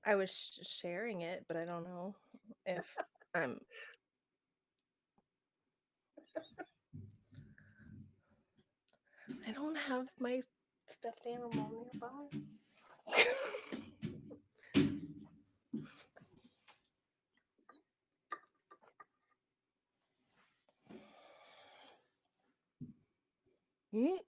I was sharing it, but I don't know if I'm. I don't have my stuffed animal nearby. Mm.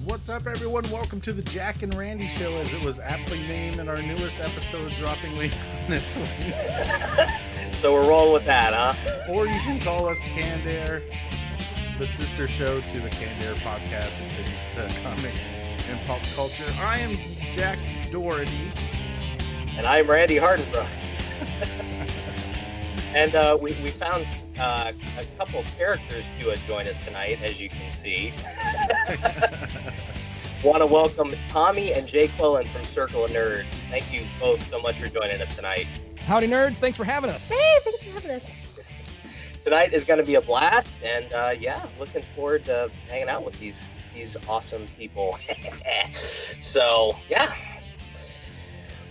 What's up, everyone? Welcome to the Jack and Randy Show, as it was aptly named in our newest episode dropping late this week. So we're rolling with that, huh? Or you can call us Canned Air, the sister show to the Canned Air podcast and to comics and pop culture. I am Jack Doherty. And I'm Randy Hardenbrook. And we found a couple characters to join us tonight, as you can see. Want to welcome Tommy and Jay Quillen from Circle of Nerds. Thank you both so much for joining us tonight. Howdy, nerds. Thanks for having us. Hey, thanks for having us. Tonight is going to be a blast, and looking forward to hanging out with these awesome people. So, yeah.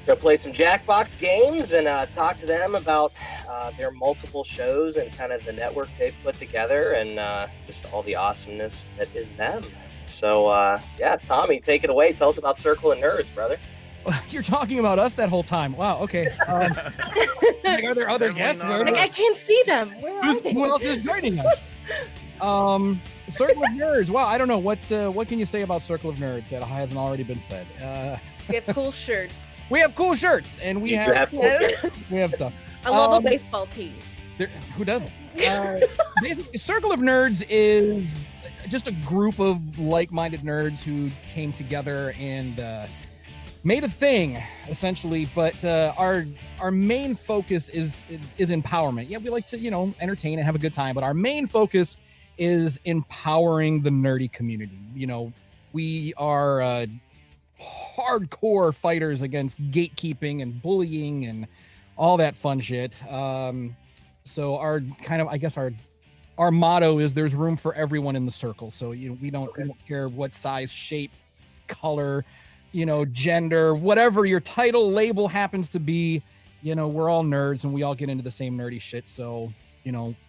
Gonna play some Jackbox games and talk to them about their multiple shows and kind of the network they've put together and just all the awesomeness that is them. So, Tommy, take it away. Tell us about Circle of Nerds, brother. You're talking about us that whole time. Wow, okay. Are there other guests? I can't see them. Where are they? Who else is joining us? Circle of Nerds. Wow, I don't know. What can you say about Circle of Nerds that hasn't already been said? We have cool shirts. We have cool shirts, and we have stuff. I love a baseball team. Who doesn't? Basically, Circle of Nerds is just a group of like-minded nerds who came together and made a thing, essentially. But our main focus is empowerment. Yeah, we like to entertain and have a good time, but our main focus is empowering the nerdy community. We are hardcore fighters against gatekeeping and bullying and all that fun shit. So our our motto is there's room for everyone in the circle. So we don't care what size, shape, color, gender, whatever your title label happens to be. We're all nerds and we all get into the same nerdy shit. So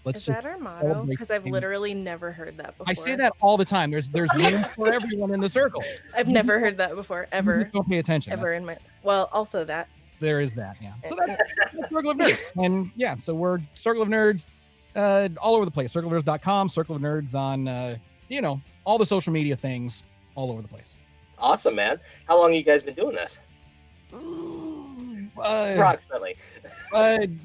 let's. Is that our motto? Because I've literally never heard that before. I say that all the time. There's room for everyone in the circle. I've never heard that before, ever. Don't pay attention. Ever in my. Well, also that. There is that, yeah. So that's Circle of Nerds. And yeah, so we're Circle of Nerds all over the place. CircleofNerds.com, Circle of Nerds on, all the social media things all over the place. Awesome, man. How long have you guys been doing this? Approximately.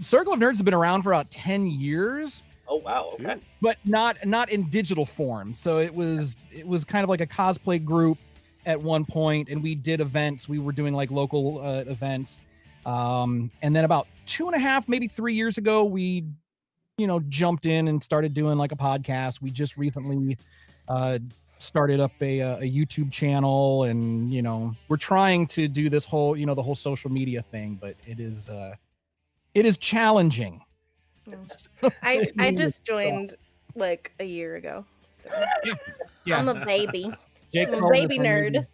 Circle of Nerds has been around for about 10 years. Oh wow. Okay. Shoot. but not in digital form. So it was kind of like a cosplay group at one point, and we did events. We were doing like local events, and then about 2.5, maybe 3 years ago, we jumped in and started doing like a podcast. We just recently started up a YouTube channel, and we're trying to do this whole the whole social media thing, but it is challenging. I just joined like a year ago. So. Yeah. I'm a baby. Jake I'm a Cullen is baby our nerd. baby.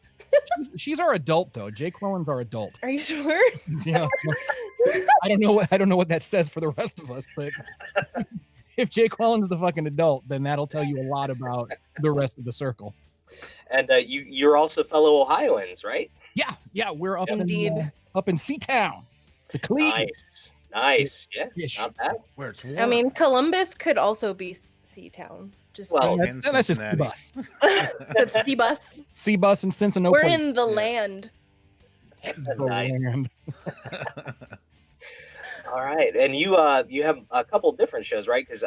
She's our adult though. Jake Cullen's our adult. Are you sure? Yeah. I don't know what that says for the rest of us, but if Jake Cullen's the fucking adult, then that'll tell you a lot about the rest of the circle. And you're also fellow Ohioans, right? Yeah, we're up Indeed. up in Seatown, the Cleve. Nice. Yeah, Ish. not bad. Where it's warm. I mean, Columbus could also be Seatown. Just Well, and that's just Cincinnati. C-Bus. that's C-Bus. C-Bus and Cincinnati. We're in the land. Nice. All right, and you have a couple different shows, right? Because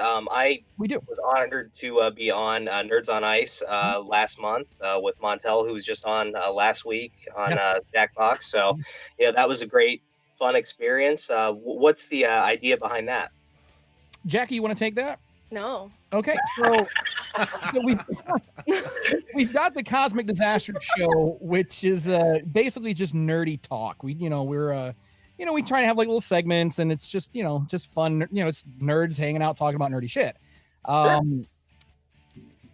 We do. was honored to be on Nerds on Ice last month with Montel, who was just on last week on Jackbox. So, that was a great, fun experience. What's the idea behind that? Jackie, you want to take that? No. Okay, so we've got the Cosmic Disaster Show, which is basically just nerdy talk. We try to have like little segments, and it's just just fun. It's nerds hanging out talking about nerdy shit.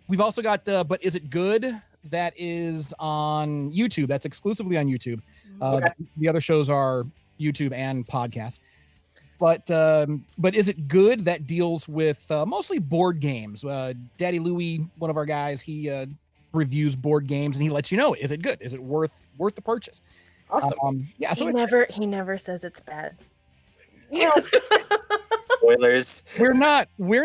We've also got But Is It Good? That is on YouTube. That's exclusively on YouTube. The other shows are YouTube and podcasts. But Is It Good? That deals with mostly board games. Daddy Louie, one of our guys, he reviews board games, and he lets you know, is it good? Is it worth the purchase? Awesome. Yeah. So He never says it's bad. Spoilers. we're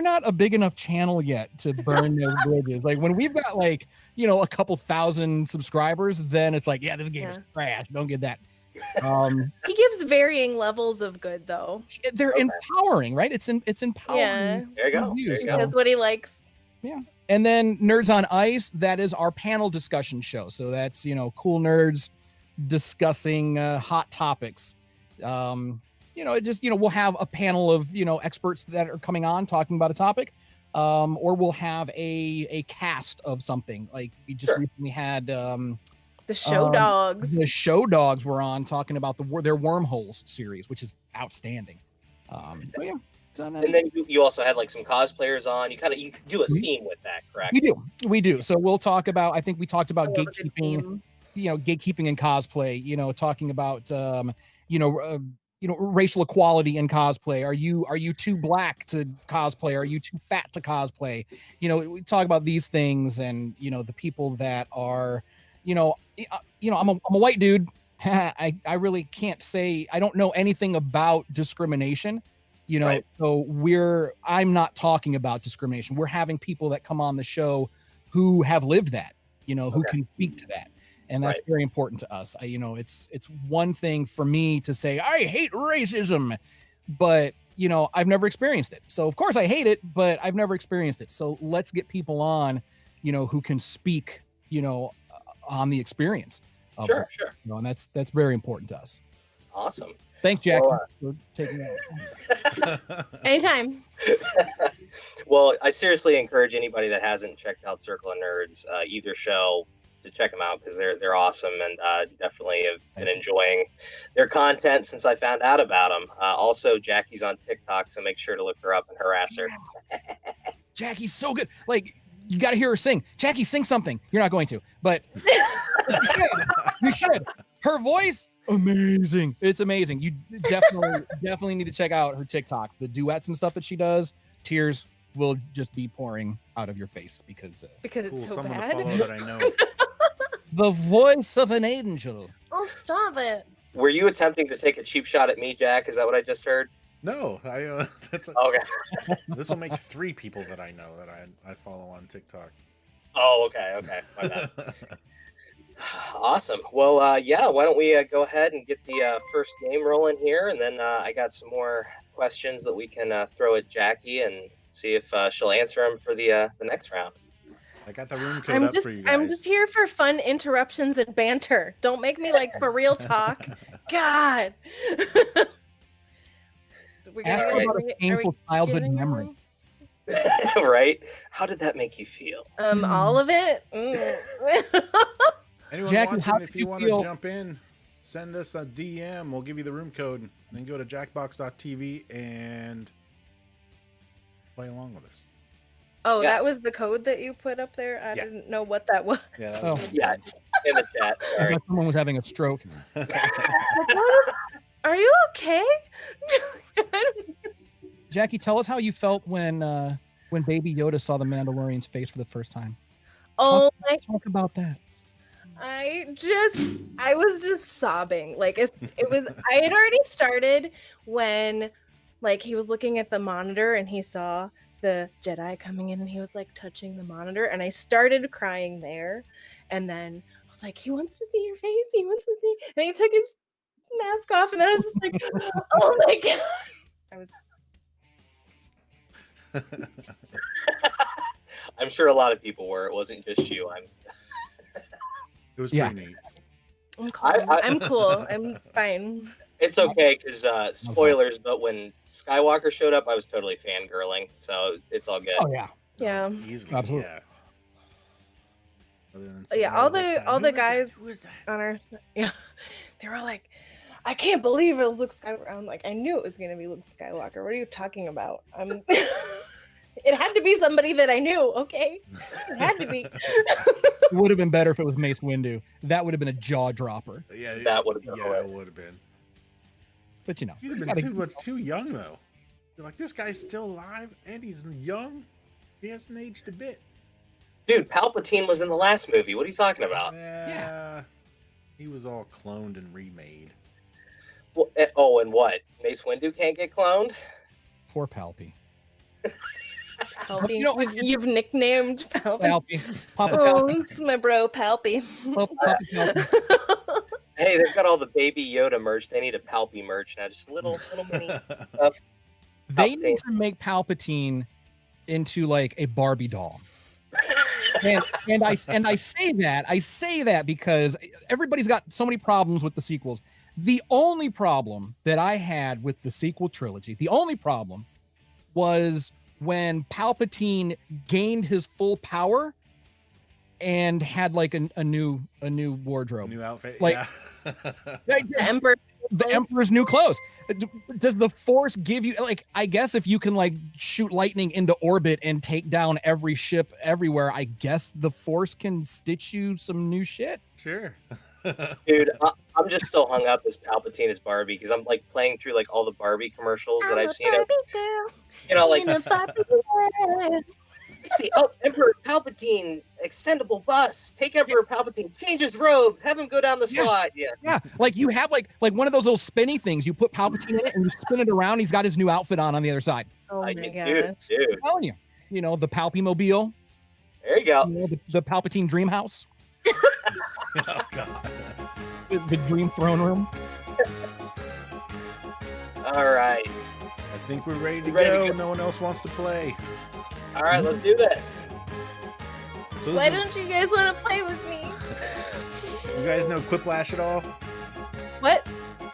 not a big enough channel yet to burn those bridges. Like when we've got like a couple thousand subscribers, then it's like, yeah, this game is trash. Don't get that. He gives varying levels of good though. They're empowering, right? It's empowering. Yeah. There you go. reviews, He There you says what he likes. And then Nerds on Ice, that is our panel discussion show. So that's cool nerds discussing hot topics. We'll have a panel of experts that are coming on talking about a topic, or we'll have a cast of something. Like we just recently had The show dogs. the show dogs were on talking about their Wormholes series, which is outstanding. So yeah. So And then you also had like some cosplayers on. You do a theme with that, correct? we do. So we'll talk about. I think we talked about I love a good gatekeeping. theme. Gatekeeping in cosplay. Talking about racial equality in cosplay. Are you too black to cosplay? Are you too fat to cosplay? We talk about these things, and the people that are, I'm a white dude. I really can't say I don't know anything about discrimination. Right. So I'm not talking about discrimination. We're having people that come on the show who have lived that, who can speak to that. And that's very important to us. It's one thing for me to say, I hate racism, but I've never experienced it. So of course I hate it, but I've never experienced it. So let's get people on, who can speak, on the experience. Of Sure, it, sure. And that's very important to us. Awesome. Thanks, Jack, Well, for taking that. Anytime. Well, I seriously encourage anybody that hasn't checked out Circle of Nerds, either show, to check them out because they're awesome, and definitely have been enjoying their content since I found out about them. Also, Jackie's on TikTok, so make sure to look her up and harass her. Jackie's so good. Like, you got to hear her sing. Jackie, sing something. You're not going to, but you should. Her voice, amazing. It's amazing. You definitely need to check out her TikToks, the duets and stuff that she does. Tears will just be pouring out of your face because Because Cool, it's so someone to bad. follow that I know. the voice of an angel. Oh, stop it. Were you attempting to take a cheap shot at me, Jack? Is that what I just heard? No, that's Okay. this will make 3 people that I know that I follow on TikTok. Oh, okay. My bad. Awesome. Well, why don't we go ahead and get the first game rolling here, and then I got some more questions that we can throw at Jackie and See if she'll answer them for the next round. I got the room code up for you guys. I'm just here for fun interruptions and banter. Don't make me like for real talk. God. Ask about a painful childhood memory. Right? How did that make you feel? All of it. Anyone Jackie, watching, how if did you you want to feel- jump in, send us a DM. We'll give you the room code. And then go to jackbox.tv and play along with us. Oh, Yeah. that was the code that you put up there? I didn't know what that was. Yeah, that Oh. was Yeah, in the chat. I Sorry. thought someone was having a stroke. Are you okay? Jackie, tell us how you felt when Baby Yoda saw the Mandalorian's face for the first time. Oh my! Talk about that. I was just sobbing. Like it was. I had already started when, like, he was looking at the monitor and he saw the Jedi coming in and he was like touching the monitor, and I started crying there. And then I was like, he wants to see your face. He wants to see. And he took his mask off, and then I was just like, oh my god! I was. I'm sure a lot of people were. It wasn't just you. It was Yeah. pretty neat. I'm cool. I'm cool. I'm fine. It's okay because spoilers. But when Skywalker showed up, I was totally fangirling. So it's all good. Oh yeah. Yeah. Easily, Absolutely. yeah. Other than Yeah, sitting all there the like, guys Who is that? on our they were all like, I can't believe it was Luke Skywalker. I'm like, I knew it was gonna be Luke Skywalker. What are you talking about? It had to be somebody that I knew. Okay, it had to be. It would have been better if it was Mace Windu. That would have been a jaw dropper. Yeah, That would have been Yeah, hilarious. it would have been. But you know, You'd have been too young though. You're like, this guy's still alive and he's young. He hasn't aged a bit. Dude, Palpatine was in the last movie. What are you talking about? Yeah. He was all cloned and remade. Well, oh, and what? Mace Windu can't get cloned? poor Palpy. Palpy. You know, You've nicknamed Palpy. Palpy. Papa Oh, Palpy. it's my bro, Palpy. Papa Palpy. Hey, they've got all the Baby Yoda merch. They need a Palpy merch now. Just little mini stuff. They need to make Palpatine into like a Barbie doll. and I say that because everybody's got so many problems with the sequels. The only problem that I had with the sequel trilogy, the only problem was when Palpatine gained his full power and had like a new wardrobe, New outfit. Like- yeah. The Emperor's new clothes. Does the Force give you, like, I guess if you can like shoot lightning into orbit and take down every ship everywhere, I guess the Force can stitch you some new shit. Sure. Dude, I'm just still hung up as Palpatine as Barbie because I'm like playing through like all the Barbie commercials that I've seen. You know, like it's the Emperor Palpatine extendable bus. Take Emperor Palpatine, change his robes, have him go down the slide. Yeah. Yeah, like you have like one of those little spinny things. You put Palpatine in it and you spin it around. He's got his new outfit on the other side. Oh my Dude, gosh. dude. I'm telling you, you know, the Palpy-mobile, There you go. you know, the Palpatine dream house, Oh god. the dream throne room. All right. I think we're ready to Ready to go. go. No one else wants to play. All right, let's do this. So Why this don't you guys want to play with me? is, you guys know Quiplash at all? What?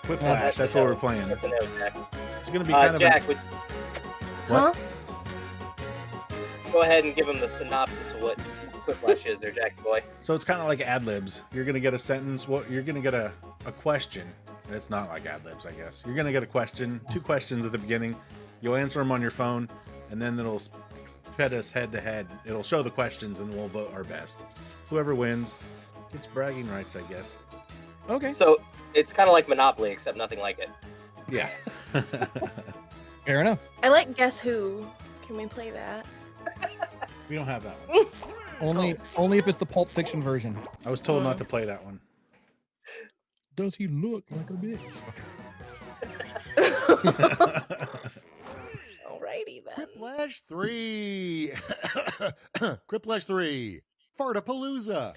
Quiplash, that's what we're playing. Good to know, Jack. It's gonna be kind of Jack, would What? go ahead and give him the synopsis of what Quiplash is there, Jackie boy. So it's kind of like ad libs. You're gonna get a sentence. You're gonna get a question. It's not like ad libs, I guess. You're gonna get a question, 2 questions at the beginning. You'll answer them on your phone, and then it'll pit us head to head. It'll show the questions, and we'll vote our best. Whoever wins gets bragging rights, I guess. Okay, So it's kind of like Monopoly, except nothing like it. Yeah. fair enough. I like Guess Who. Can we play that? We don't have that one. Only if it's the Pulp Fiction version. I was told not to play that one. Does he look like a bitch? Alrighty then. Quiplash 3. Quiplash 3. Fartapalooza.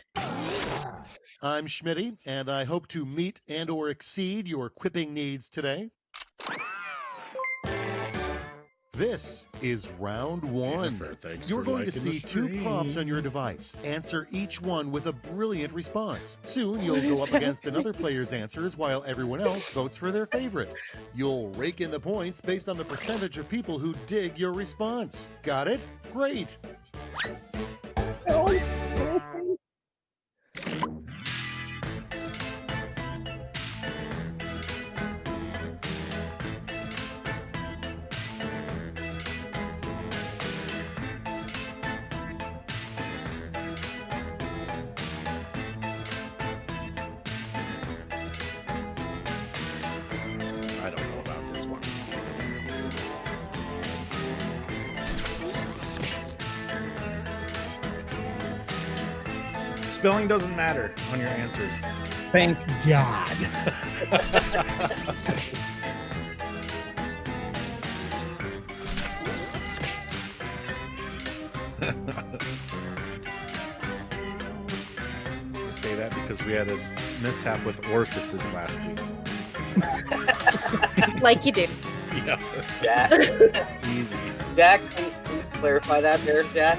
I'm Schmitty, and I hope to meet and or exceed your quipping needs today. This is round one. Jennifer, thanks You're for going to liking the see two stream. prompts on your device. Answer each one with a brilliant response. Soon you'll go up against another player's answers while everyone else votes for their favorite. You'll rake in the points based on the percentage of people who dig your response. Got it? Great. I don't know about this one. Spelling doesn't matter on your answers. Thank God. I say that because we had a mishap with orifices last week. Like you do. Yeah, Jack, easy. Jack, can you clarify that there, Jack?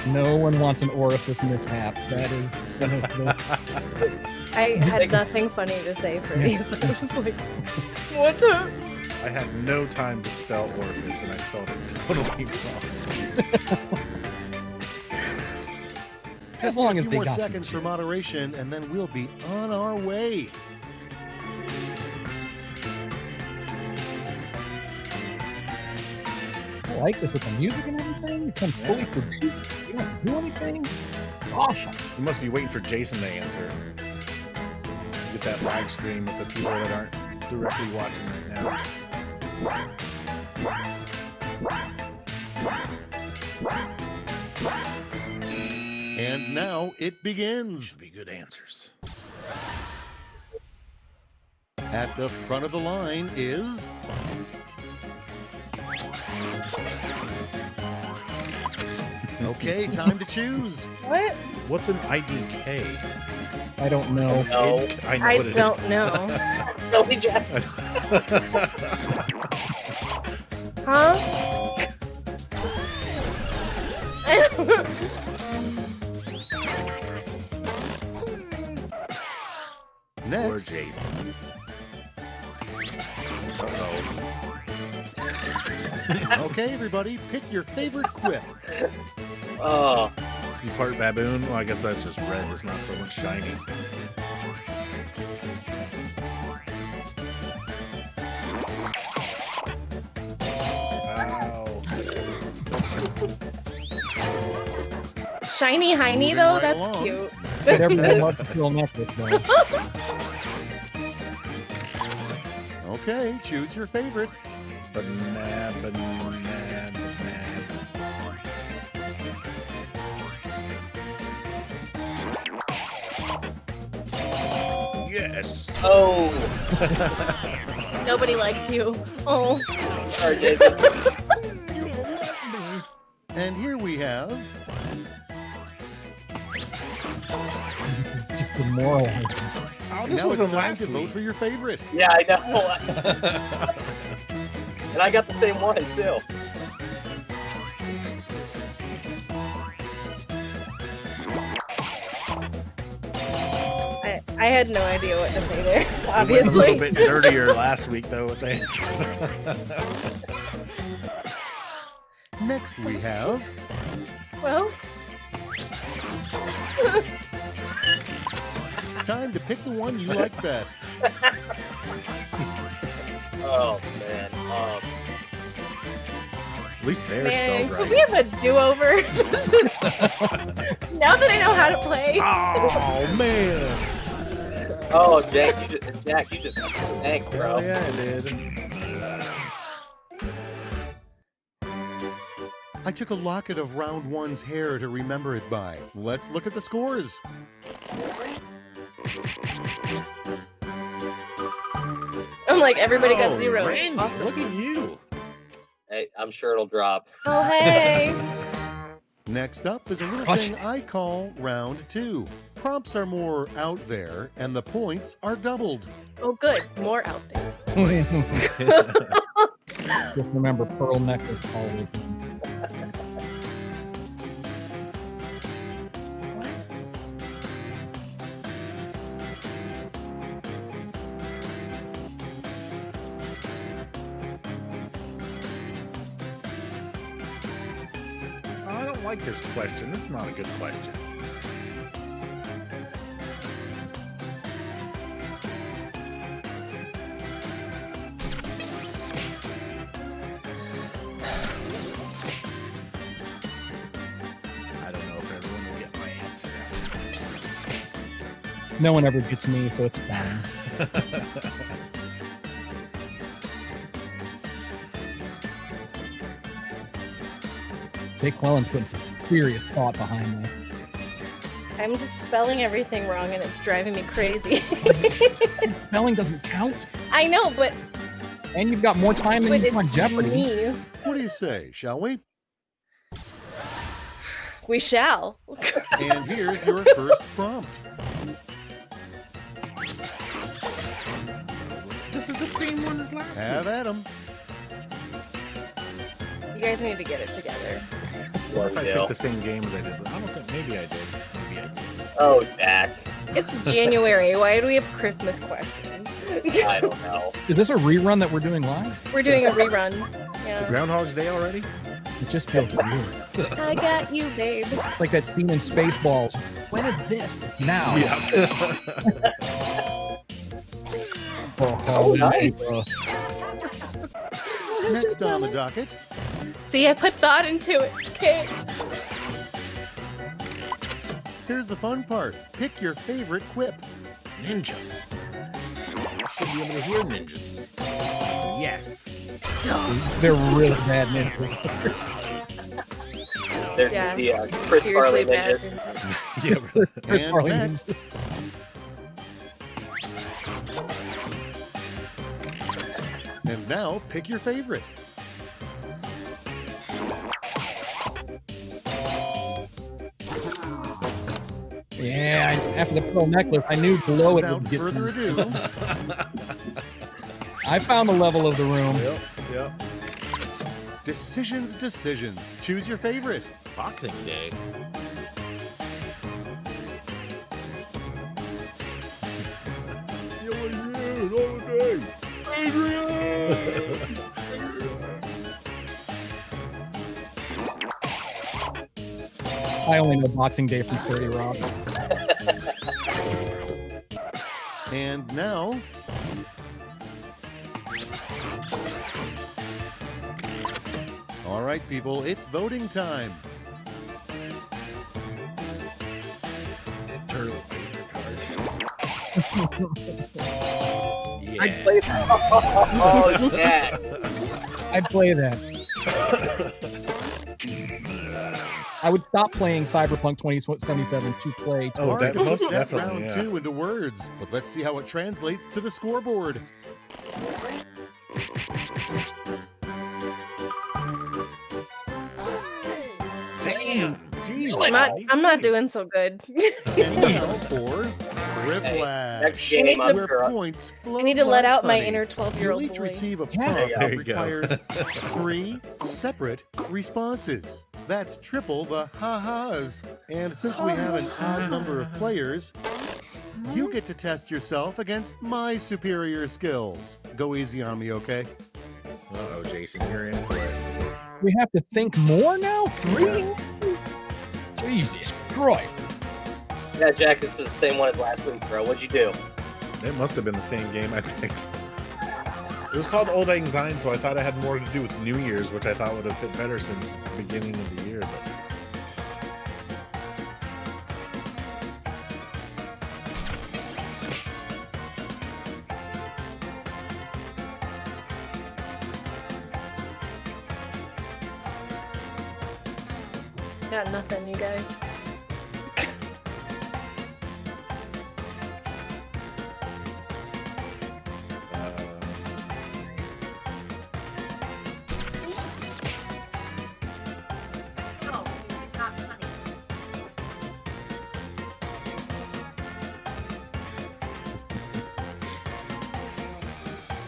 No one wants an orifice mishap. That is. I had nothing funny to say for these. I was like, what the? I had no time to spell orifice, and I spelled it totally wrong. As long a as few they more got seconds for moderation, and then we'll be on our way. I like this with the music and everything. It comes fully produced. You don't have to do anything. Awesome. You must be waiting for Jason to answer. Get that live stream with the people that aren't directly watching right now. And now it begins. Should be good answers. At the front of the line is okay, time to choose. What? What's an IDK? I don't know. No. I know I what it don't is. know. Really, Jack? Huh? I don't- Or Next, Jason. Uh-oh. okay, everybody, pick your favorite quip. Oh, You part baboon? Well, I guess that's just red. It's not so much shiny. Ow. Shiny Heiny Moving though, right that's along. cute. Whatever that was to feel necklace, though. Okay, choose your favorite. Banana, banana, banana. Yes. oh, Nobody likes you. Oh. sorry, Jason. And here we have Just demoralizing. Oh, now it's time to vote for your favorite. Yeah, I know. And I got the same one too. I had no idea what to say there, We went a obviously. little bit dirtier last week, though, with the answers. Next we have Well, time to pick the one you like best. Oh man. At least they're man, spelled could we right. have a do-over? Now that I know how to play. Oh, man. Oh, Jack, you just got spanked, bro. Oh, yeah, I did. I took a locket of round one's hair to remember it by. Let's look at the scores. I'm like, everybody got Oh, 0. Randy, Awesome. look at you. Hey, I'm sure it'll drop. Oh, hey. Next up is a little Hush. thing I call round two. Prompts are more out there, and the points are doubled. Oh, good. More out there. Just remember, pearl necklace always. What? I don't like this question. This is not a good question. I don't know if everyone will get my answer. No one ever gets me, so it's fine. Jake Quellen's putting some serious thought behind that. I'm just spelling everything wrong and it's driving me crazy. Spelling doesn't count, I know, but and you've got more time than but you do on it's Jeopardy. me. What do you say, shall we? We shall. And here's your first prompt. This is the same one as last Have week. at 'em. You guys need to get it together. What if I Deal. picked the same game as I did? I don't think. Maybe I did. Maybe I did. Oh, Jack. It's January. Why do we have Christmas questions? I don't know. Is this a rerun that we're doing live? We're doing a rerun. Yeah. Groundhog's Day already? It just feels weird. I got you, babe. It's like that scene in Spaceballs. When is this? It's now. Oh, nice. Next on the docket, See, I put thought into it. Okay. here's the fun part. Pick your favorite quip. Ninjas. You should be able to hear ninjas. Yes. They're really bad ninjas. They're Yeah. the Chris Farley Seriously bad. ninjas. Yeah. Really. And Farley next, and now pick your favorite. Yeah, after the pearl necklace, I knew below it Without would get further some. ado, I found the level of the room. Yep. Yep. decisions. Choose your favorite. Boxing Day. I only know Boxing Day from 30 Rock. And now, all right, people, it's voting time. Turtle I'd yeah. play that. Oh, Jack. I'd play that. I would stop playing Cyberpunk 2077 to play. Oh, All right, that most put that definitely, round yeah. 2 into words, but let's see how it translates to the scoreboard. Damn. Jeez, I'm not doing so good. And now for Riplash, Next game up where for points flow I need to let like out my honey. inner You'll 12-year-old each boy. receive a Yeah. prompt There that you go. requires 3 separate responses. That's triple the ha-has. And since we have an odd number of players, you get to test yourself against my superior skills. Go easy on me, okay? Uh-oh, Jason, you're in for it. We have to think more now? 3? Jesus Christ. Yeah, Jack, this is the same one as last week, bro. What'd you do? It must have been the same game I picked. It was called Old Lang Syne, so I thought it had more to do with New Year's, which I thought would have fit better since it's the beginning of the year. But Got nothing, you guys.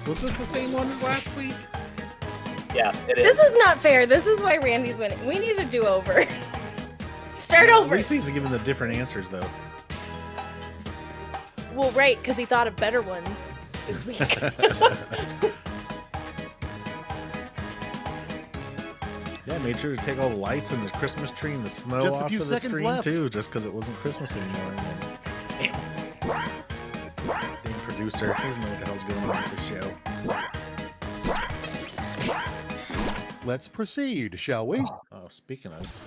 was this the same one as last week? Yeah, it This is. is not fair. This is why Randy's winning. We need a do-over. Start At over. least he's giving the different answers, though. Well, right, because he thought of better ones this week. Yeah, made sure to take all the lights and the Christmas tree and the snow Just a off few of the seconds screen left. too, just because it wasn't Christmas anymore. And then, damn producer, he doesn't know what the hell's going on with the show. Let's proceed, shall we? Oh, speaking of,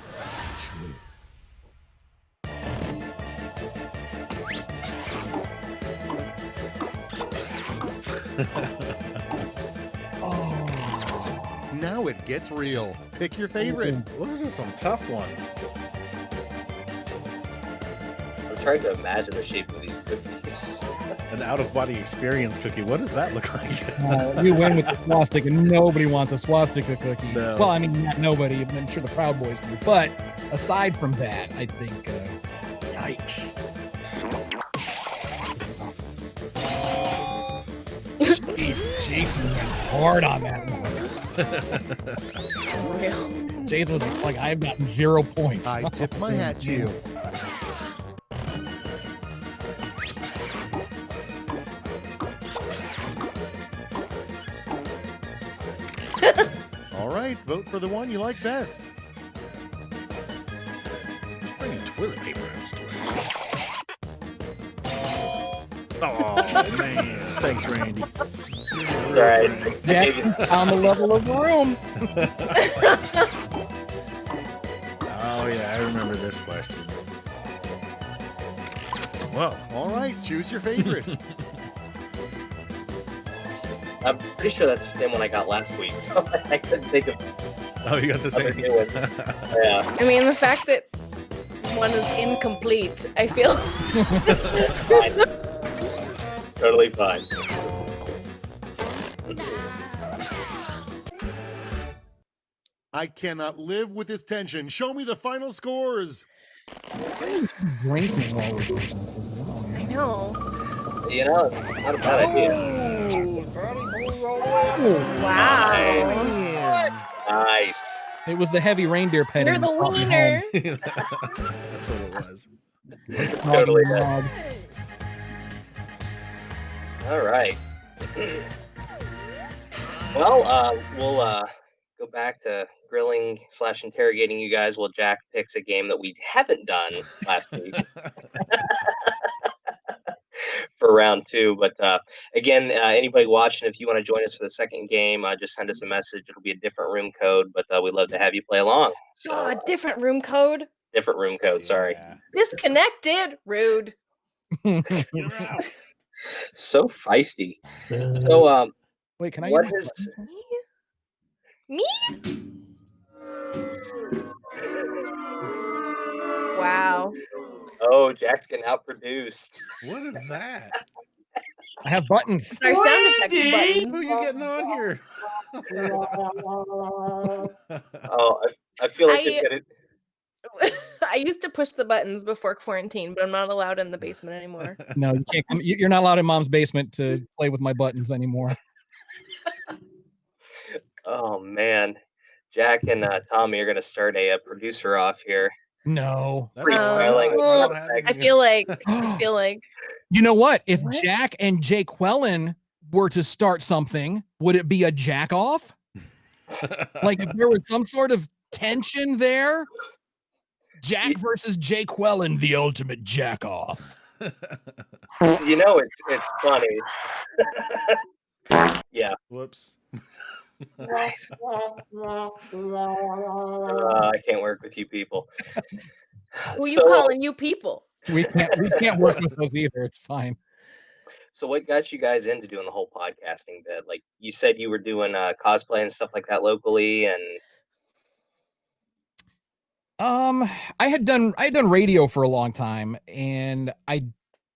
Now it gets real. Pick your favorite. those are some tough ones. I'm trying to imagine the shape of these cookies. An out-of-body experience cookie. What does that look like? You win with the swastika. Nobody wants a swastika cookie. No. Well, I mean, not nobody. I'm sure the Proud Boys do. But aside from that, I think, yikes. Jason went hard on that one. Jason was like, I've gotten 0 points. I tip my hat to you. All right, vote for the one you like best. Bringing toilet paper in the store. Oh man! Thanks, Randy. All right. Jack on the level of the room. Oh yeah, I remember this question. Whoa! All right, choose your favorite. I'm pretty sure that's the same one I got last week, so I couldn't think of Oh, you got the other same. new ones. Yeah. I mean, the fact that one is incomplete, I feel. Fine. Totally fine. I cannot live with this tension. Show me the final scores. Drinking all of I know. You know, not a bad idea. Wow. Nice. It was the heavy reindeer petting. You're the that brought me wiener. That's what it was. home. Totally Oh, did. God. All right. Well, we'll go back to grilling / interrogating you guys while Jack picks a game that we haven't done last week for round 2. But again, anybody watching, if you want to join us for the second game, just send us a message. It'll be a different room code, but we'd love to have you play along. So, God, different room code. different room code. Sorry. Yeah. Disconnected. Rude. So feisty. So, Wait, can I what use is? Me? Wow. Oh, Jack's getting outproduced. What is that? I have buttons. Our sound effects button. Who are you getting on here? Oh, I feel like I- it's gonna. I used to push the buttons before quarantine, but I'm not allowed in the basement anymore. No, you can't come. You're not allowed in mom's basement to play with my buttons anymore. Oh man, Jack and Tommy are gonna start a producer off here. No. Freestyling. Well, I I feel like You know what? If What? Jack and Jay Quellen were to start something, would it be a jack off? Like if there was some sort of tension there? Jack versus Jay Quellen, the ultimate jack off. You know, it's funny. Yeah. Whoops. Nice. I can't work with you people. who you So, calling you people? We can't work with those either. It's fine. so what got you guys into doing the whole podcasting bit? Like you said, you were doing cosplay and stuff like that locally, and I had done radio for a long time, and I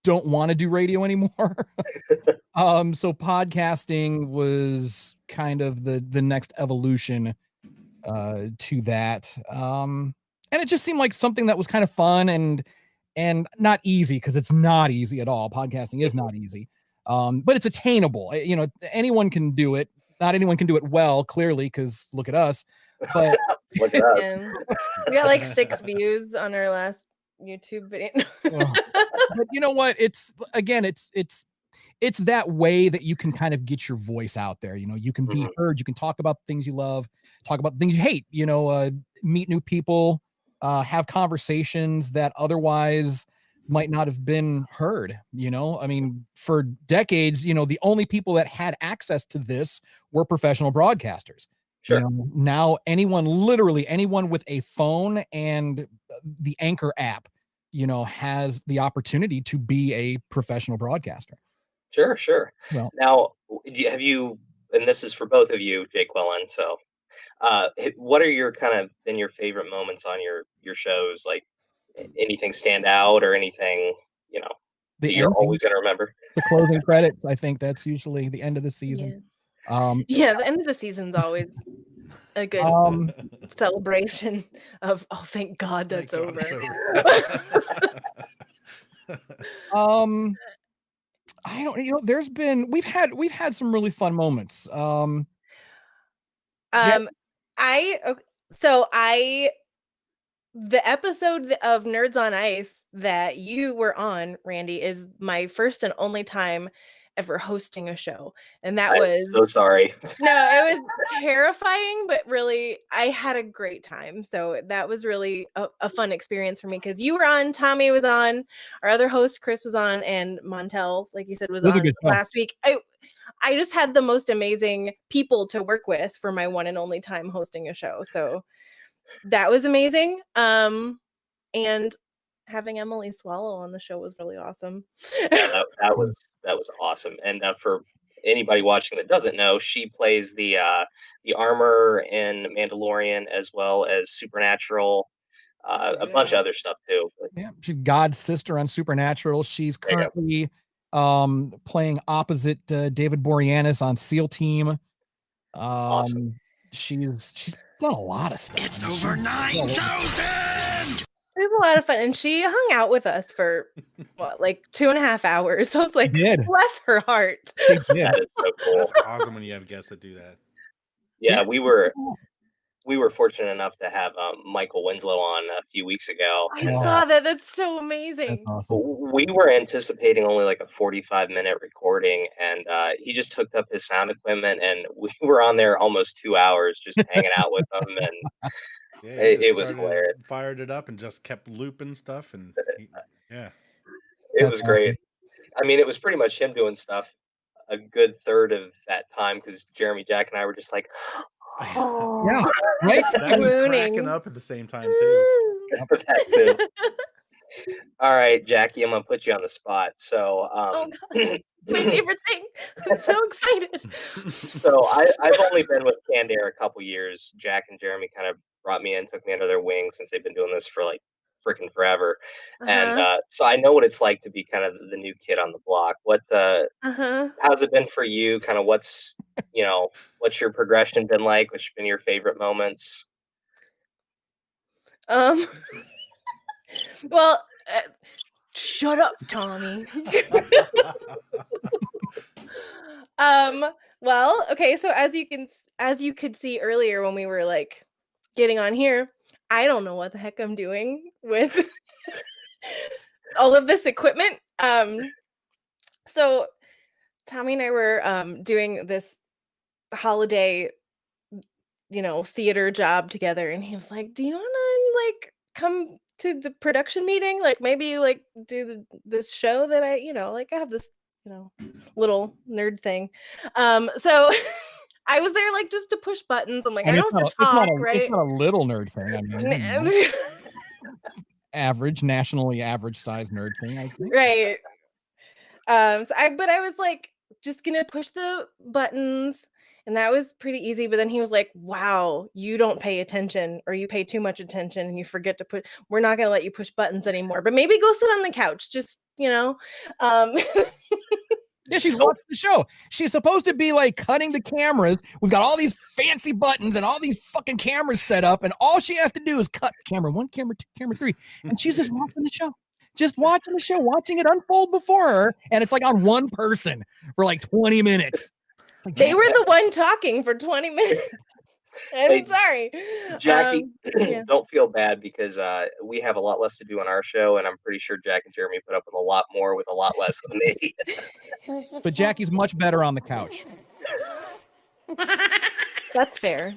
don't want to do radio anymore. So podcasting was kind of the next evolution to that. And it just seemed like something that was kind of fun and not easy, because it's not easy at all. Podcasting is not easy. But it's attainable. You know, anyone can do it. Not anyone can do it well, clearly, because look at us. But Look at us. And we got like 6 views on our last YouTube video. but you know what? It's that way that you can kind of get your voice out there. You know, you can be heard. You can talk about the things you love, talk about the things you hate. You know, meet new people, have conversations that otherwise might not have been heard. You know, I mean, for decades, you know, the only people that had access to this were professional broadcasters. Sure. You know, now literally anyone with a phone and the Anchor app, you know, has the opportunity to be a professional broadcaster. Sure. Well, Now, have you, and this is for both of you, Jake Quillen, so what are your kind of been your favorite moments on your shows? Like anything stand out or anything, you know, that you're ending, always going to remember? the closing credits, I think that's usually the end of the season. Yeah, the end of the season's always a good celebration of, oh, thank God that's over. I don't, you know, we've had some really fun moments. The episode of Nerds on Ice that you were on, Randy, is my first and only time ever hosting a show. And that was so sorry. No, it was terrifying, but really I had a great time. So that was really a fun experience for me because you were on, Tommy was on, our other host Chris was on, and Montel, like you said, was on last week. I just had the most amazing people to work with for my one and only time hosting a show. So that was amazing. And having Emily Swallow on the show was really awesome. Yeah, that was awesome. And for anybody watching that doesn't know, she plays the armor in Mandalorian as well as Supernatural, a bunch of other stuff too. But, yeah, she's God's sister on Supernatural. She's currently playing opposite David Boreanaz on SEAL Team. Awesome. She's done a lot of stuff. It's over 9,000. It was a lot of fun, and she hung out with us for like 2.5 hours. I was like, bless her heart. She did. That is so cool. That's awesome when you have guests that do that. Yeah, we were fortunate enough to have Michael Winslow on a few weeks ago. I saw that. That's so amazing. That's awesome. We were anticipating only like a 45-minute recording, and he just hooked up his sound equipment, and we were on there almost 2 hours just hanging out with him, and it was hilarious. Fired it up and just kept looping stuff, and it was great. I mean, it was pretty much him doing stuff a good third of that time because Jeremy, Jack, and I were just like, oh, yeah, right, cracking up at the same time too. That too. All right, Jackie, I'm gonna put you on the spot. So, oh God. My favorite thing. I'm so excited. So I've only been with Canned Air a couple years. Jack and Jeremy kind of brought me in, took me under their wing since they've been doing this for like freaking forever. And so I know what it's like to be kind of the new kid on the block. How's it been for you? Kind of what's your progression been like? What's been your favorite moments? Well, shut up, Tommy. Well, okay, so as you could see earlier when we were like getting on here, I don't know what the heck I'm doing with all of this equipment. So Tommy and I were doing this holiday, theater job together, and he was like, "Do you want to like come to the production meeting? Like maybe like do this show that I have this little nerd thing." So I was there like just to push buttons. I'm like, I don't have to talk, right? It's not a little nerd thing. I mean, nationally average size nerd thing, I think. Right. But I was like just gonna push the buttons, and that was pretty easy. But then he was like, "Wow, you don't pay attention, or you pay too much attention, and you forget to put. We're not gonna let you push buttons anymore. But maybe go sit on the couch, just Yeah, she's watching the show. She's supposed to be like cutting the cameras. We've got all these fancy buttons and all these fucking cameras set up, and all she has to do is cut camera 1, camera 2, camera 3, and she's just watching the show. Just watching the show, watching it unfold before her, and it's like on one person for like 20 minutes. Like, They were the one talking for 20 minutes. I'm Hey, sorry. Jackie, Yeah. don't feel bad because we have a lot less to do on our show, and I'm pretty sure Jack and Jeremy put up with a lot more with a lot less than me. but Jackie's much better on the couch. That's fair.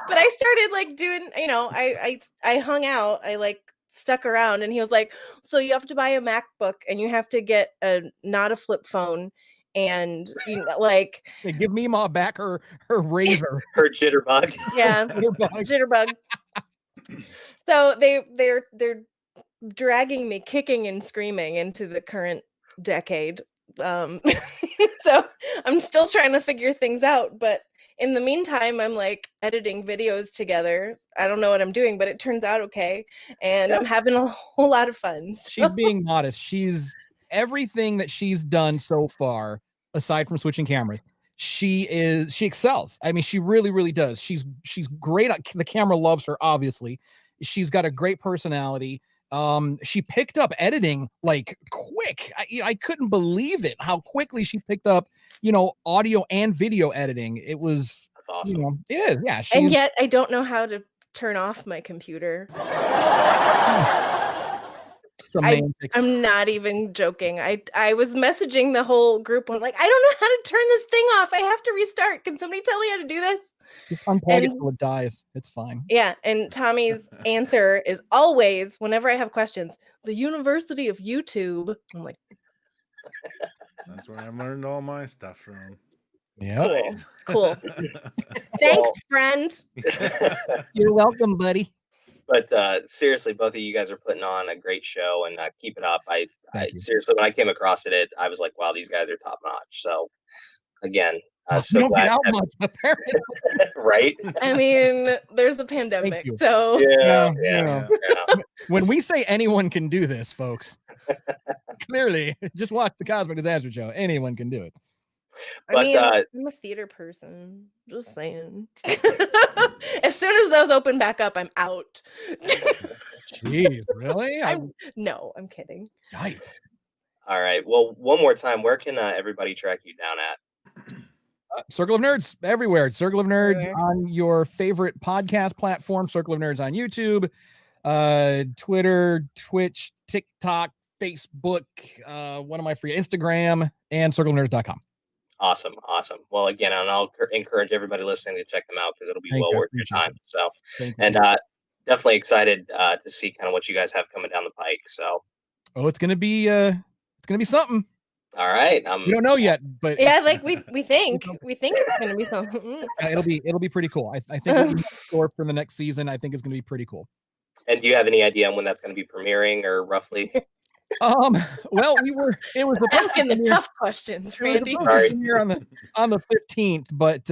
But I started like doing, I hung out, I like stuck around, and he was like, so you have to buy a MacBook and you have to get not a flip phone, and like Hey, give Mima back her razor. Her jitterbug. yeah, jitterbug. So they're dragging me kicking and screaming into the current decade. So I'm still trying to figure things out, but in the meantime, I'm like editing videos together. I don't know what I'm doing, but it turns out okay, and I'm having a whole lot of fun. So. She's being modest. She's everything that she's done so far, aside from switching cameras. She excels. I mean, she really, really does. She's great. The camera loves her, obviously. She's got a great personality. She picked up editing like quick. I couldn't believe it how quickly she picked up, audio and video editing. That's awesome. It is, yeah. And yet I don't know how to turn off my computer. Semantics. I'm not even joking. I was messaging the whole group. I'm like, I don't know how to turn this thing off. I have to restart. Can somebody tell me how to do this? Just unplug it till it dies. It's fine. Yeah, and Tommy's answer is always, whenever I have questions, the University of YouTube. I'm like, that's where I learned all my stuff from. Yeah. Cool. Thanks, friend. You're welcome, buddy. But seriously, both of you guys are putting on a great show, and keep it up. I seriously, when I came across it, I was like, wow, these guys are top notch. So again, so glad. Out much, apparently. Right? I mean, there's a pandemic, so yeah. When we say anyone can do this, folks, clearly, just watch the Cosmic Disaster Show. Anyone can do it. But, I mean, I'm a theater person. Just saying. As soon as those open back up, I'm out. Jeez, really? No, I'm kidding. Yikes. All right. Well, one more time, where can everybody track you down at? Circle of Nerds everywhere. Circle of Nerds on your favorite podcast platform. Circle of Nerds on YouTube, Twitter, Twitch, TikTok, Facebook. What am I free? Instagram and circleofnerds.com. Awesome. Well, again, and I'll encourage everybody listening to check them out because it'll be well worth your time. So, and definitely excited to see kind of what you guys have coming down the pike. So, it's gonna be something. All right. We don't know yet, but yeah, like we think it's gonna be something. It'll be pretty cool. I think for the next season, I think it's gonna be pretty cool. And do you have any idea on when that's going to be premiering, or roughly? Well, it was asking the tough questions, Randy. Here on the 15th, but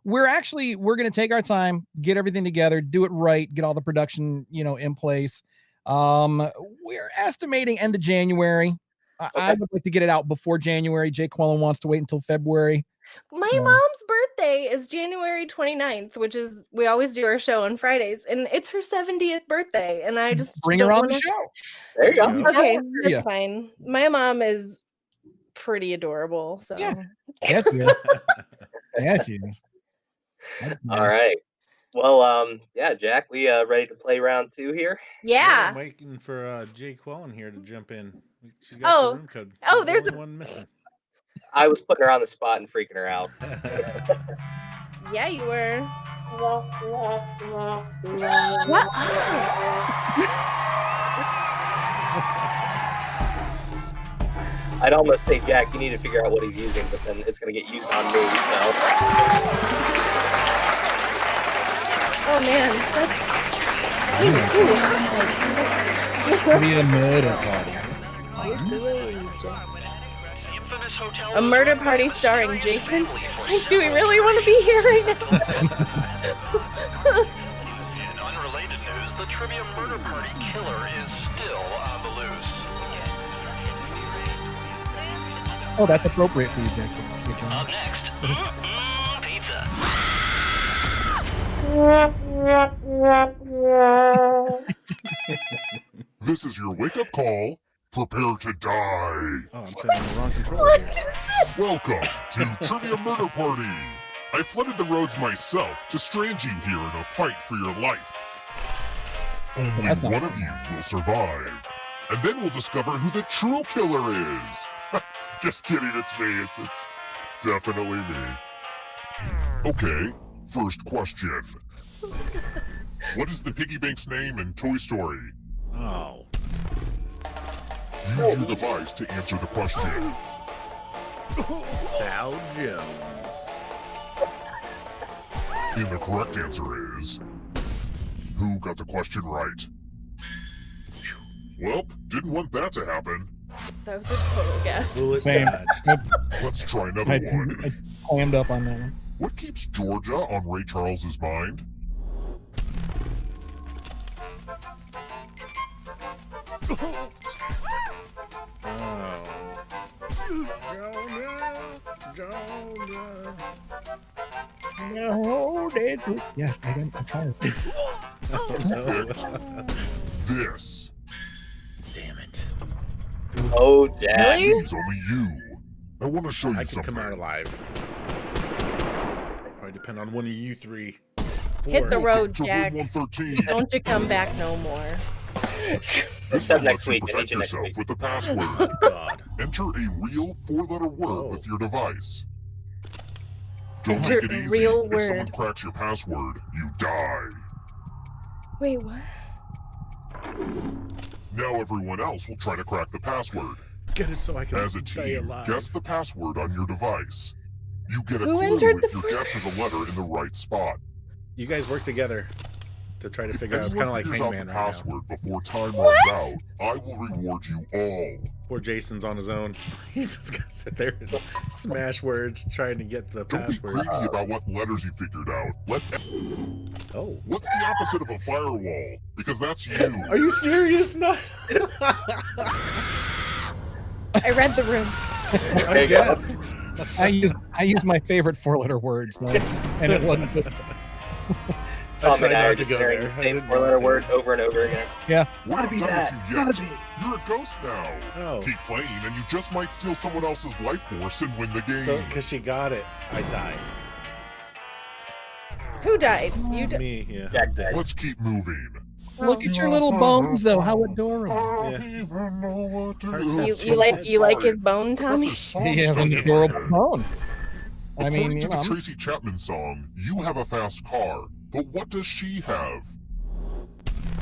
we're going to take our time, get everything together, do it right, get all the production, in place. We're estimating end of January. Okay. I would like to get it out before January. Jake Quellen wants to wait until February. My mom's birthday is January 29th, which is, we always do our show on Fridays, and it's her 70th birthday, and I just bring her on the show. There you go. Okay, that's fine. My mom is pretty adorable, so yeah, she is. All right. Well, yeah, Jack, we ready to play round 2 here? Yeah. I'm waiting for Jake Quellen here to jump in. She's got the room code. There's one missing. I was putting her on the spot and freaking her out. Yeah, you were. What? I'd almost say, Jack, you need to figure out what he's using, but then it's going to get used on me, so. Oh, man. Be a murder party. A murder party starring Jason? Do we really want to be here right now? In unrelated news, the trivia murder party killer is still on the loose. Oh, that's appropriate for you, Jake. Up next, pizza. This is your wake-up call. Prepare to die. Oh, I'm setting the wrong controller here. Welcome to Trivia Murder Party. I flooded the roads myself to strand you here in a fight for your life. Only That's not one of you will survive. And then we'll discover who the true killer is. Just kidding, it's me. It's definitely me. Okay, first question. What is the piggy bank's name in Toy Story? Oh. Use your device to answer the question. Sal Jones. And the correct answer is... Who got the question right? Well, didn't want that to happen. That was a total guess. Bullet Same. dodged. Let's try another I one. clammed up on that one. What keeps Georgia on Ray Charles's mind? Oh. Jonah. No, yes, I'm trying to. This. Damn it. Oh, Jack. Really? It's only you. I want to show you I could something. come out alive. Probably depend on one of you three. Hit the Four. road, To Jack. room 113. Don't you come back no more. This Except will next let you week. I need protect you next yourself week. with the password. Oh, God. Enter a real four-letter word Oh. with your device. Don't Enter make it a easy. real If someone word. cracks your password, you die. Wait, what? Now everyone else will try to crack the password. Get it so I can As a stay team, alive. guess the password on your device. You get a Who clue entered if the your guess has a letter in the right spot. You guys work together to try to figure out. It's kind of like figures out Hangman the right now. password before time runs out, I will reward you all. Poor Jason's on his own. He's just gonna sit there and smash words trying to get the Don't be password. greedy about what letters you figured out. Oh. What's the opposite of a firewall? Because that's you. Are you serious? No. I read the room. I guess. I use my favorite four-letter words, though, and it wasn't. Tom tried and I not are to just go hearing there. the I same didn't four-letter want to. word over and over again. We're Gotta be not that. done It's with you gotta yet. be. You're a ghost now. Oh. Keep playing, and you just might steal someone else's life force and win the game. So, because she got it, I died. Who died? You died. Me, yeah. Jack I'm dead. Let's keep moving. Look at your little bones, though. How adorable. I Yeah. don't even know what to Hearts do. have You like his bone, Tommy? He has an adorable bone. I mean, According you to the know, Tracy Chapman song, you have a fast car, but what does she have?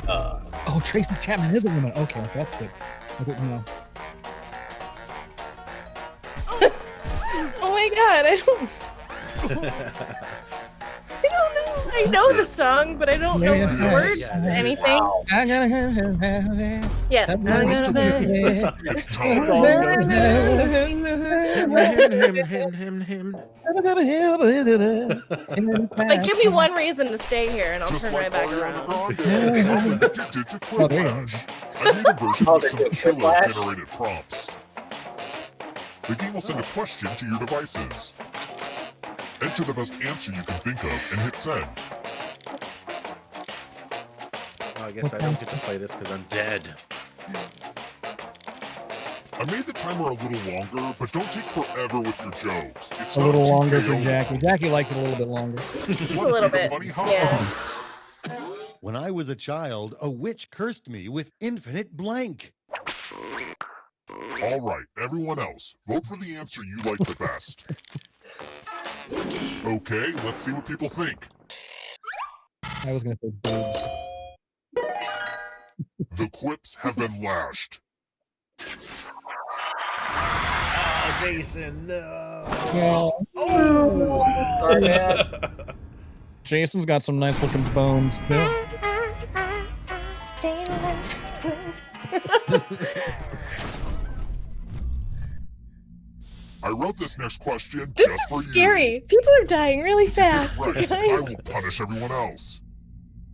oh, Tracy Chapman is a woman. Okay, that's good. I didn't know. Oh my god, I don't know. I know the song, but I don't know Yeah, the yeah. words Yeah, or it is. anything. Wow. I gotta have Yeah. That I'm was gonna the- be- That's all. It's That's time. all it's going him. But give me one reason to stay here, and I'll Just turn like right back Ariana around. Grande, I'm addicted to Oh, there you go. Quiplash. I made a version Oh, with they some do killer Quiplash? generated prompts. The game will send a question to your devices. Enter the best answer you can think of and hit send. Well, I guess I don't get to play this because I'm dead. I made the timer a little longer, but don't take forever with your jokes. It's A not little too longer for chaotic. Jackie. Jackie liked it a little bit longer. Just A want to see little the bit, funny yeah. ha-has. When I was a child, a witch cursed me with infinite blank. All right, everyone else, vote for the answer you like the best. Okay, let's see what people think. I was gonna say boobs. The quips have been lashed. Oh, Jason, no. Yeah, Oh. Sorry, man. Jason's got some nice looking bones. Yeah. Staying alive. I wrote this next question This just for is you. scary. People are dying really If you get fast, it right, I guys. will punish everyone else.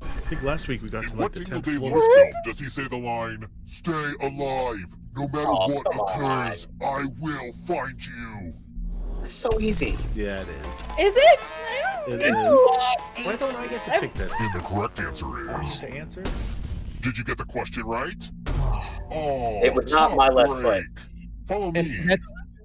I think last week we got In to what like the Dingle 10th Day floor. Lewis film does he say the line, "Stay alive, no matter Oh, what come on. occurs, I will find you"? It's so easy. Yeah, it is. Is it? It I is. don't Why don't I get to I'm- pick this? And the correct answer I need is, to answer? did you get the question right? Oh, It was not my left foot. break. Follow And me.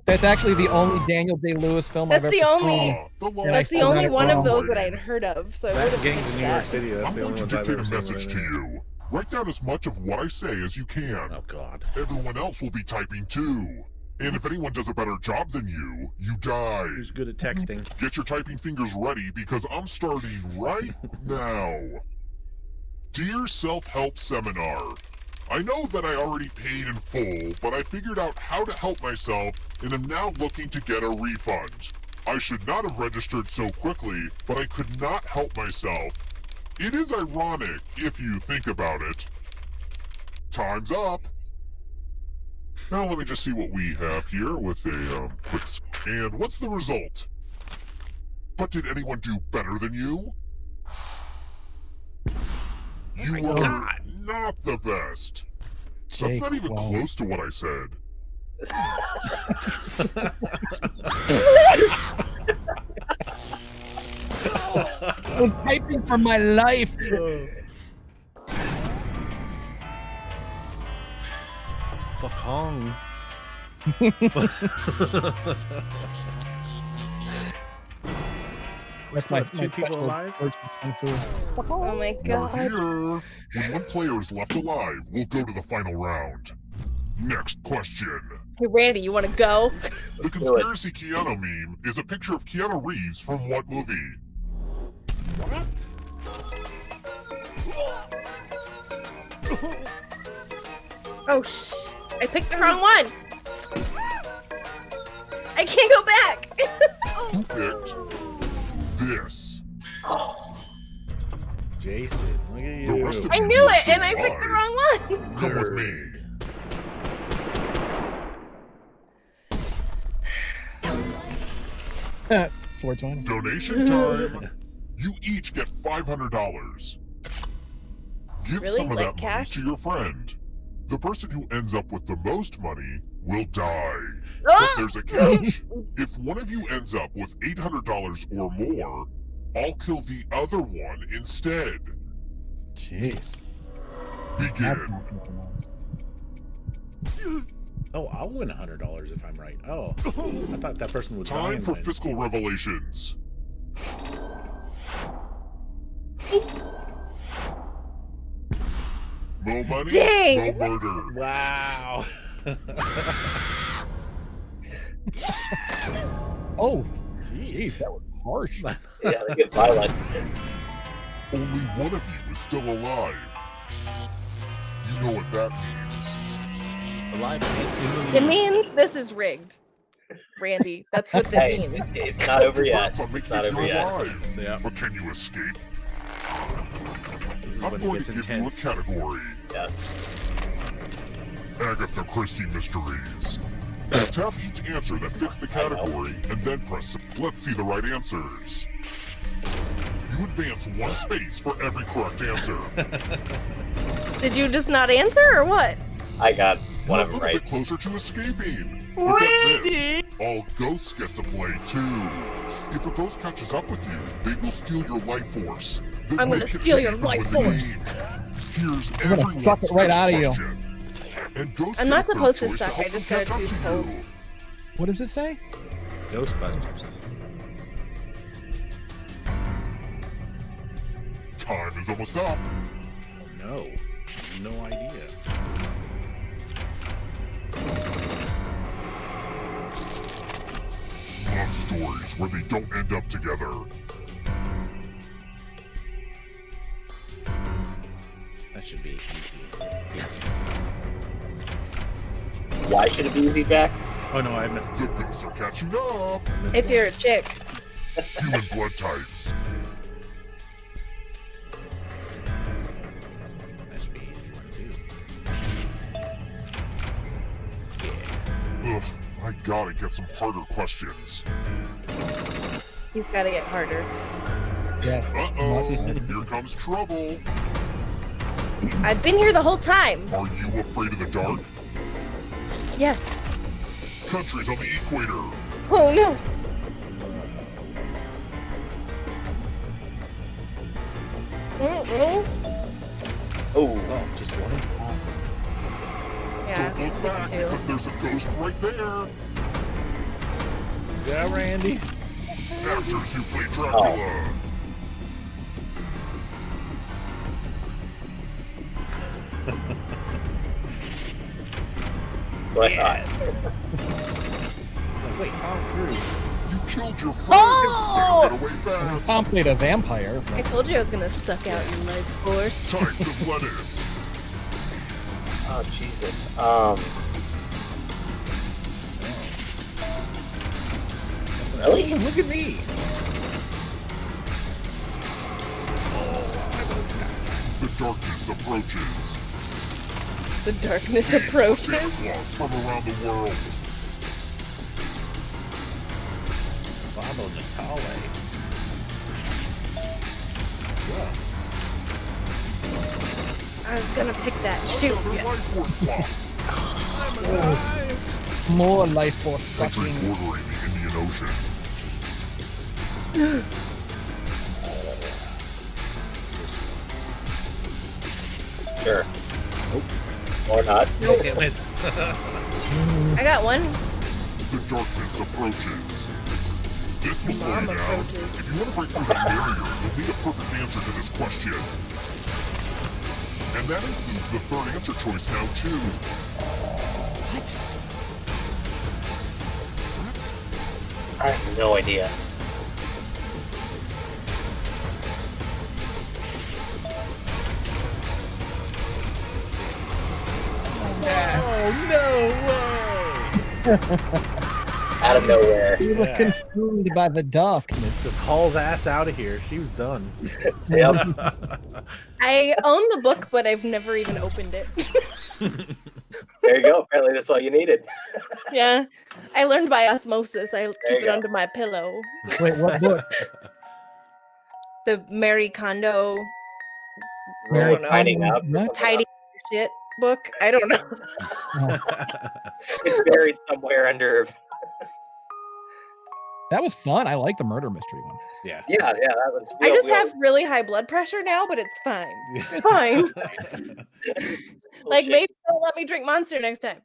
that's actually the only Daniel Day-Lewis film That's I've the ever only- seen. That's the still only got it one of wrong. those that I'd heard of. So I That would and have Gangs in New York City. That's I'm the going only to ones I've dictate ever a seen. message to you. Write down as much of what I say as you can. Oh God. Everyone else will be typing too. And if anyone does a better job than you, you die. Who's good at texting? Get your typing fingers ready because I'm starting right now. Dear Self-Help Seminar, I know that I already paid in full, but I figured out how to help myself and am now looking to get a refund. I should not have registered so quickly, but I could not help myself. It is ironic if you think about it. Time's up. Now let me just see what we have here with a quick and what's the result? But did anyone do better than you? You were not the best. That's Jake, not even wow. close to what I said. I was typing for my life. Fuck Hong. We still have two people alive? Oh my We're god. here. When one player is left alive, we'll go to the final round. Next question. Hey Randy, you want to go? The conspiracy Keanu meme is a picture of Keanu Reeves from what movie? What? Oh shh! I picked the wrong one. I can't go back. Who picked this? Jason, look at The you. rest of I you knew are it, still and I picked the alive. wrong one. Come with me. Nerd. 420. Donation time. You each get $500. Give Really? some of Like that cash? money to your friend. The person who ends up with the most money will die. But Oh! there's a catch. If one of you ends up with $800 or more, I'll kill the other one instead. Jeez. Begin. Oh, I'll win $100 if I'm right. Oh, I thought that person would die Time and for win. fiscal revelations. No money, Dang. no murder. Wow. Oh, Jeez. jeez, that was harsh. Yeah, they get violent. Only one of you is still alive. You know what that means. Alive. It means this is rigged, Randy. That's what this Hey, means. it's not over yet. Congrats on It's making not it over through yet. alive. Yeah. But can you escape? This is I'm when it going gets to give intense. you a category. Yes. Agatha Christie Mysteries. Tap each answer that fits the category and then press. Let's see the right answers. You advance one space for every correct answer. Did you just not answer or what? I got one You're a of them little right. bit closer to escaping. But get this, all ghosts get to play too. If a ghost catches up with you, they will steal your life force. Then I'm they gonna can steal your escape life with the force. game. Here's I'm gonna everyone's suck it right next out of you. question. And ghosts I'm get not a third supposed to choice suck, I help just them gotta catch up choose to cold. you. What does it say? Ghostbusters. Time is almost up. No. No idea. Love stories where they don't end up together. That should be easy. Yes. Why should it be easy, Jack? Oh no, I missed The it. ghosts are catching up. If you're a chick. Human blood types. That should be an easy one too. Ugh, I gotta get some harder questions. He's gotta get harder. Yeah. Uh-oh, here comes trouble. I've been here the whole time. Are you afraid of the dark? Yeah. Countries on the equator. Oh no. Mm-mm. Oh, Oh, just one. Yeah, Don't look back too. because there's a ghost right there. Yeah, Randy. Actors who play Dracula. What I Yes. thought. Like, wait, Tom Cruise. You killed your friend. Oh! Better get away fast. Tom played a vampire. I told you I was gonna suck out your life force. Types of lettuce. Oh Jesus. Really? Look at me. The darkness approaches. The darkness approaches. Santa Claus from around the world. Follow Natale. I was gonna pick that. Shoot. Another life force swap. More life force Country sucking. bordering the Indian Ocean. Sure. Or not. Damn it. I got one. The darkness approaches. This will slow you Mom down. approaches. If you want to break through the barrier, you'll need a perfect answer to this question. And that includes the third answer choice now, too. I have no idea. Oh, no way. Out of nowhere. We were Yeah. consumed by the darkness. Just hauls ass out of here. She was done. Yep. I own the book, but I've never even opened it. There you go. Apparently that's all you needed. Yeah, I learned by osmosis. I you keep it go. under my pillow. Wait, what book? The Mary Kondo Really don't know. finding out. What? tidy shit book. I don't know. It's buried somewhere under. That was fun. I like the murder mystery one. Yeah. Yeah, that one's. I just have really high blood pressure now, but it's fine. It's fine. Like maybe don't let me drink Monster next time.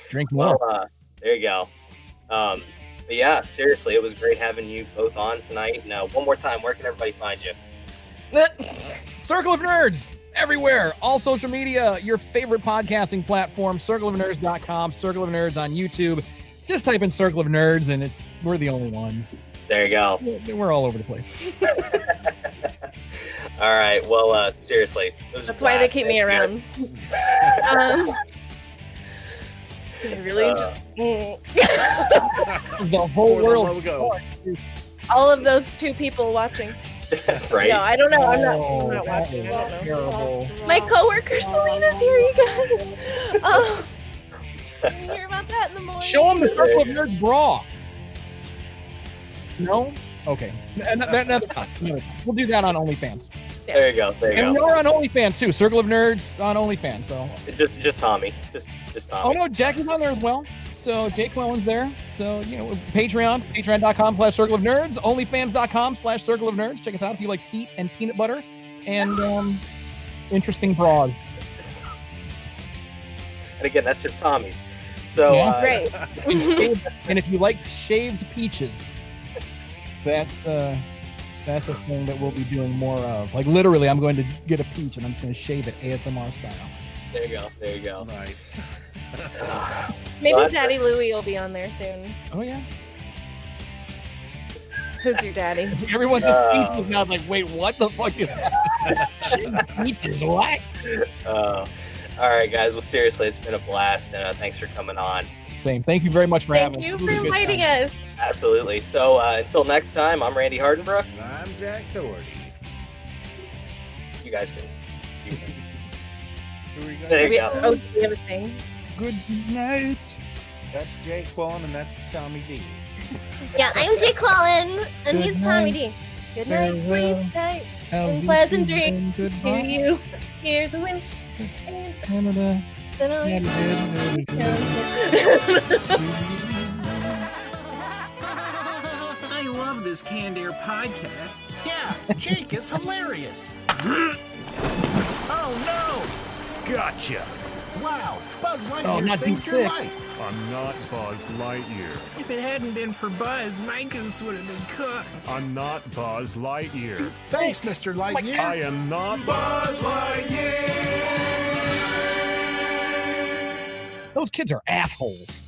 Drink more. Well, there you go. But yeah, seriously, it was great having you both on tonight. Now, one more time, where can everybody find you? Circle of Nerds everywhere, all social media, your favorite podcasting platform, circleofnerds.com, Circle of Nerds on YouTube. Just type in Circle of Nerds and we're the only ones. There you go. We're all over the place. All right. Well, seriously, it was a That's why they blast. keep me Thank you around. I really The whole For the world. logo. all of those two people watching. guys. Right? No, I don't know. I'm Oh, not that watching. I is don't know. terrible. My coworker Selena's here, you guys. Oh, you hear about that in the morning? Show them the Circle of Nerds bra. No? Okay. Another time. We'll do that on OnlyFans. There you go. There you And go. we're on OnlyFans too. Circle of Nerds on OnlyFans. So, Just Tommy. Just oh Tommy. no, Jackie's on there as well. So Jake Wellen's there. So Patreon, patreon.com/Circle of Nerds, OnlyFans.com/Circle of Nerds. Check us out if you like feet and peanut butter and interesting broad. And again, that's just Tommy's. So Yeah. Great. And if you like shaved peaches, that's a thing that we'll be doing more of. Like literally, I'm going to get a peach and I'm just going to shave it ASMR style. there you go. There you go. Nice. Maybe Well, Daddy Louie will be on there soon. Oh yeah. Who's your daddy? Everyone just peaches now. Like, wait, what the fuck is that? Shaved peaches? What? All right, guys. Well, seriously, it's been a blast, and thanks for coming on. Same. Thank you very much for Thank having you us. It for was a good inviting time. us. Absolutely. So until next time, I'm Randy Hardenbrook. I'm Jack Doherty. You guys can. Who are you guys? There you We, go. oh, do we have a thing? Good night. That's Jake Quillen and that's Tommy D. Yeah, I'm Jake Quallen, and Good he's Tommy night. D. Good night, Farewell. sweet night, Have and you pleasant been dreams to goodbye? you. Here's a wish. And Canada. then I'll- I love this Canned Air podcast. Yeah, Jake is hilarious. Oh no! Gotcha. Wow, Buzz Lightyear Oh, not saved Deep your Six. life. I'm not Buzz Lightyear. If it hadn't been for Buzz, my goose would have been cooked. I'm not Buzz Lightyear. Thanks, Mr. Lightyear. I am not Buzz Lightyear. Those kids are assholes.